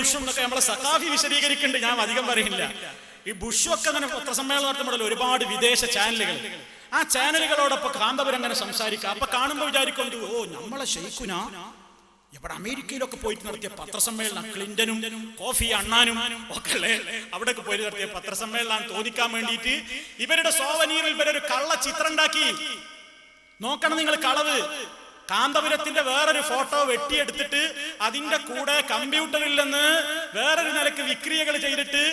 ബുഷും എന്നൊക്കെ നമ്മളെ സഖാഫി വിശദീകരിക്കുന്നുണ്ട്, ഞാൻ അധികം പറയില്ല. ഈ ബുഷും ഒക്കെ അങ്ങനെ പത്രസമ്മേളനം നടത്തുമ്പോഴല്ലോ ഒരുപാട് വിദേശ ചാനലുകൾ, ആ ചാനലുകളോടൊപ്പം കാന്തപുരം അങ്ങനെ സംസാരിക്കുക. അപ്പൊ കാണുമ്പോൾ വിചാരിക്കൊണ്ട് ഓ നമ്മളെ ശൈഖുന ഇവിടെ അമേരിക്കയിലൊക്കെ പോയിട്ട് നടത്തിയ പത്രസമ്മേളനം, ക്ലിന്റനും കോഫി അണ്ണാനും ഒക്കെ അല്ലേ അവിടെയൊക്കെ പോയി നടത്തിയ പത്രസമ്മേളനം തോന്നിക്കാൻ വേണ്ടിയിട്ട് ഇവരുടെ സോവനീറിൽ ഇവരൊരു കള്ള ചിത്രം ഉണ്ടാക്കി. നോക്കണം നിങ്ങൾ കളവ്. കാന്തപുരത്തിന്റെ വേറൊരു ഫോട്ടോ വെട്ടിയെടുത്തിട്ട് അതിന്റെ കൂടെ കമ്പ്യൂട്ടറിൽ നിന്ന് വേറൊരു നിലക്ക് വിക്രിയകൾ ചെയ്തിട്ട്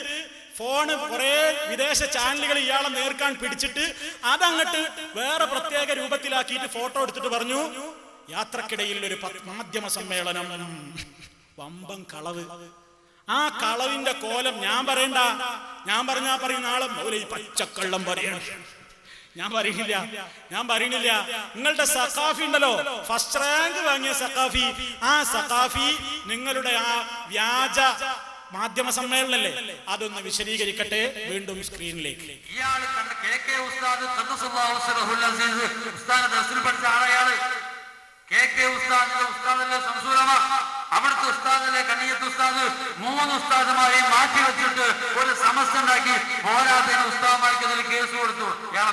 ഫോണ് കുറെ വിദേശ ചാനലുകൾ ഇയാളെ നേർക്കാൻ പിടിച്ചിട്ട് അതങ്ങട്ട് വേറെ പ്രത്യേക രൂപത്തിലാക്കിയിട്ട് ഫോട്ടോ എടുത്തിട്ട് പറഞ്ഞു യാത്രക്കിടയിൽ ഒരു മാധ്യമ സമ്മേളനം. വമ്പം കളവ്. ആ കളവിന്റെ കോലം ഞാൻ പറയണ്ട, ഞാൻ പറഞ്ഞാ പറയുന്ന ആളെ ഈ പച്ചക്കള്ളം പറയണം. ഞാൻ പറയണില്ല. നിങ്ങളുടെ സഖാഫി ഉണ്ടല്ലോ, ഫസ്റ്റ് റാങ്ക് വാങ്ങിയ സഖാഫി, ആ സഖാഫി നിങ്ങളുടെ ആ വ്യാജ മാധ്യമ സമ്മേളനല്ലേ അതൊന്ന് വിശദീകരിക്കട്ടെ. വീണ്ടും സ്ക്രീനിലേക്ക്. ഇയാൾ കണ്ട KK ഉസ്താദ് KK ഉസ്താദിന്റെ ഉസ്താദല്ലേ സംസൂലമ, അവിടുത്തെ ഉസ്താദിലെ കണ്ണിയത്ത് ഉസ്താദ് 3 ഉസ്താദുമാരെയും മാറ്റി വെച്ചിട്ട് ഒരു സമസ്ത ഉണ്ടാക്കി. പോരാത്തതിന് ഉസ്താദുമാർക്ക് അതിൽ കേസ് കൊടുത്തു. ഇയാളെ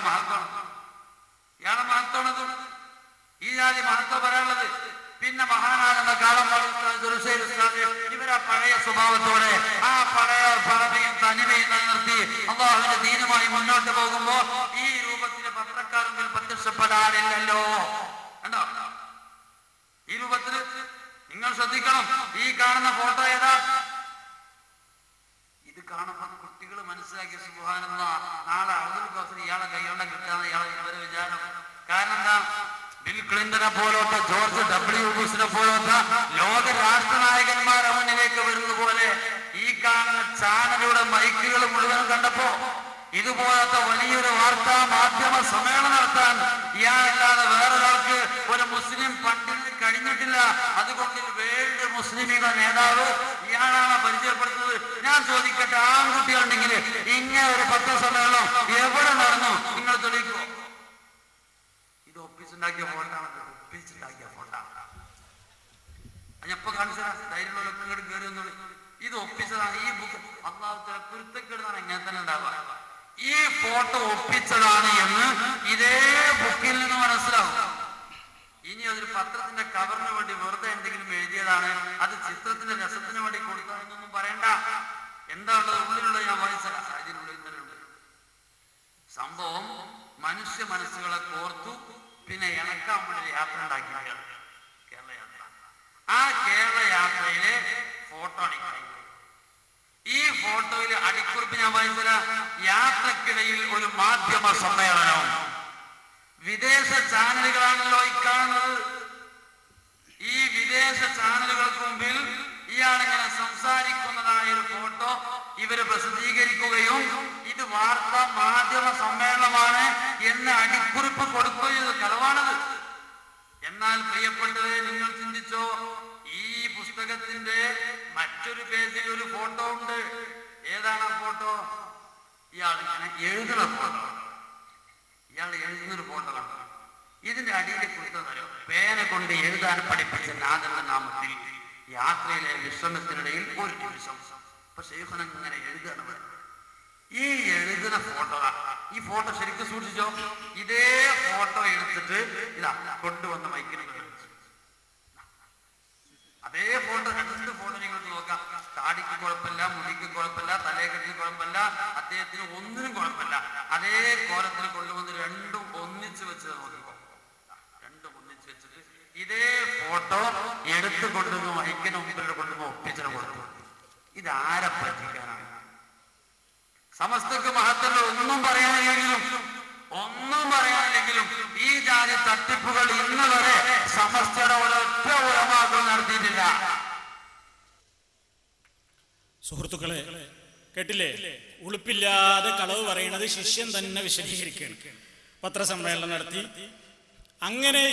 മഹത്വമാണത്. ഈ ജാതി മഹത്വം പറയാനുള്ളത്. പിന്നെ മഹാനാകുന്ന കാളമ്പാടി ഉസ്താദ് ഇവരാ പഴയ സ്വഭാവത്തോടെ ആ പഴയ പഴമയും തനിമയും നിലനിർത്തി അല്ലാഹുവിന്റെ ദീനുമായി മുന്നോട്ട് പോകുമ്പോ ഈ രൂപത്തിൽ പത്രക്കാരെങ്കിൽ പ്രത്യക്ഷപ്പെടാറില്ലല്ലോ. കണ്ടോ? ഈ രൂപത്തിൽ നിങ്ങൾ ശ്രദ്ധിക്കണം. ഈ കാണുന്ന ഫോട്ടോ ഏതാ? ഇത് കാണുമ്പോൾ കുട്ടികൾ മനസ്സിലാക്കിയ സുബ്ഹാനല്ലാഹ്, നാളെ അബ്ദുൽ ഖാസിർ ഇയാളെ കൈകൊണ്ട കിട്ടാന്ന് ഇവരെ വിചാരം. കാരണം എന്താ? ബിൽ ക്ലിന്റനെ പോലത്തെ, ജോർജ് W. ബുഷിനെ പോലത്തെ ലോക രാഷ്ട്രനായകന്മാരെ മുന്നിലേക്ക് വരുന്നത് പോലെ ഈ കാണുന്ന ചാനലുകളുടെ മൈക്കുകൾ മുഴുവൻ കണ്ടപ്പോ ഇതുപോലത്തെ വലിയൊരു വാർത്താ മാധ്യമ സമ്മേളനം നടത്താൻ ഇയാളല്ലാതെ വേറൊരാൾക്ക് ഒരു മുസ്ലിം പണ്ഡിതന് കഴിഞ്ഞിട്ടില്ല. അതുകൊണ്ട് വേൾഡ് മുസ്ലിമിന്റെ നേതാവ് ഇയാളാണ് പരിചയപ്പെടുത്തുന്നത്. ഞാൻ ചോദിക്കട്ടെ, ആൺകുട്ടികളുണ്ടെങ്കിൽ ഇങ്ങനെ ഒരു പത്രസമ്മേളനം എവിടെ നടന്നു? നിങ്ങൾ തെളിയിക്കോ? ഇത് ഒപ്പിച്ചുണ്ടാക്കിയ ഫോട്ടാണ്. ഞാനിപ്പോ കാണിച്ചാ ധൈര്യമുള്ളവരൊക്കെ ഇങ്ങോട്ട് കയറി വന്നോളി. ഇത് ഒപ്പിച്ചതാണ്. ഈ ബുക്ക് അള്ളാഹുവിന്റെ കുരുത്തക്കേടാണ് ഇങ്ങനെ തന്നെ ഉണ്ടാവുക. ഈ ഫോട്ടോ ഒപ്പിച്ചതാണ് എന്ന് ഇതേ ബുക്കിൽ നിന്ന് മനസ്സിലാവും. ഇനി അതൊരു പത്രത്തിന്റെ കവറിന് വേണ്ടി വെറുതെ എന്തെങ്കിലും എഴുതിയതാണ്, അത് ചിത്രത്തിന്റെ രസത്തിന് വേണ്ടി കൊടുത്താണെന്നൊന്നും പറയണ്ട. എന്താ ഉള്ളത്? ഉള്ളിലുള്ള ഞാൻ വായിച്ച ഇതിനുള്ളിൽ തന്നെയുണ്ട്. സംഭവം മനുഷ്യ മനസ്സുകളെ കോർത്തു പിന്നെ ഇണക്കാൻ വേണ്ടി യാത്ര ഉണ്ടാക്കിയാണ് കേരള യാത്ര. ആ കേരള യാത്രയിലെ ഫോട്ടോ അടിക്കണം. ഈ ഫോട്ടോയിൽ അടിക്കുറിപ്പ് ഞാൻ വായിച്ചത്, യാത്രക്കിടയിൽ ഒരു മാധ്യമ സമ്മേളനം. വിദേശ ചാനലുകളാണല്ലോ ഈ കാണുന്നത്. ഈ വിദേശ ചാനലുകൾക്ക് മുമ്പിൽ ഇയാളിങ്ങനെ സംസാരിക്കുന്നതായ ഒരു ഫോട്ടോ ഇവര് പ്രസിദ്ധീകരിക്കുകയും ഇത് വാർത്താ മാധ്യമ സമ്മേളനമാണ് എന്ന് അടിക്കുറിപ്പ് കൊടുക്കുകയും കളവാണത്. എന്നാൽ പ്രിയപ്പെട്ടവരെ, നിങ്ങൾ ചിന്തിച്ചോ, ഈ പുസ്തകത്തിന്റെ മറ്റൊരു പേജിൽ ഒരു ഫോട്ടോ ഉണ്ട്. ഏതാണ് ആ ഫോട്ടോ? ഇയാളിങ്ങനെ എഴുതുന്ന ഫോട്ടോ. ഇയാൾ എഴുതുന്നൊരു ഫോട്ടോ കണ്ടോ? ഇതിന്റെ അടിയിലെ കൊടുത്തതോ പേന കൊണ്ട് എഴുതാൻ പഠിപ്പിച്ച നാഥന്റെ നാമത്തിൽ യാത്രയിലെ വിശ്രമത്തിനിടയിൽ ഒരു നിമിഷം. അപ്പൊ ശൈഖുന ഇങ്ങനെ എഴുതുകയാണ്. ഈ എഴുതുന്ന ഫോട്ടോ, ഈ ഫോട്ടോ ശരിക്കും സൂക്ഷിച്ചോ. ഇതേ ഫോട്ടോ എടുത്തിട്ട് ഇതാ കൊണ്ടുവന്ന മൈക്കിന് അതേ ഫോട്ടോ, 2 ഫോട്ടോ നിങ്ങൾക്ക് നോക്കാം. താടിക്ക് കുഴപ്പമില്ല, മുടിക്ക് കുഴപ്പമില്ല, തലയെക്കെട്ടിന് കുഴപ്പമില്ല, അദ്ദേഹത്തിന് ഒന്നിനും കുഴപ്പമില്ല. അതേ കോലത്തിൽ കൊണ്ടുവന്ന് 2ഉം ഒന്നിച്ച് വെച്ച് നോക്കിക്കോ. 2ഉം ഒന്നിച്ച് വെച്ചിട്ട് ഇതേ ഫോട്ടോ എടുത്തു കൊണ്ടുവന്ന് മൈക്കിന് മുമ്പിൽ കൊണ്ടുവന്ന് ഒപ്പിച്ചിട്ട് കൊടുത്തു. ഇതാരെ പറ്റിക്കാനാണ്? സമസ്തക്ക് മഹത്തുള്ള ഒന്നും പറയാനില്ലെങ്കിലും ഈ ജാതി തട്ടിപ്പുകൾ ഇന്ന് വരെ സമസ്തയുടെ ഒരൊറ്റ ഉലമാക്കൾ നടത്തിയിട്ടില്ല. സുഹൃത്തുക്കളെ, കേട്ടില്ലേ? ഉളുപ്പില്ലാതെ കളവ് പറയുന്നത് ശിഷ്യൻ തന്നെ വിശദീകരിക്കുകയാണ്. പത്രസമ്മേളനം നടത്തി അങ്ങനെ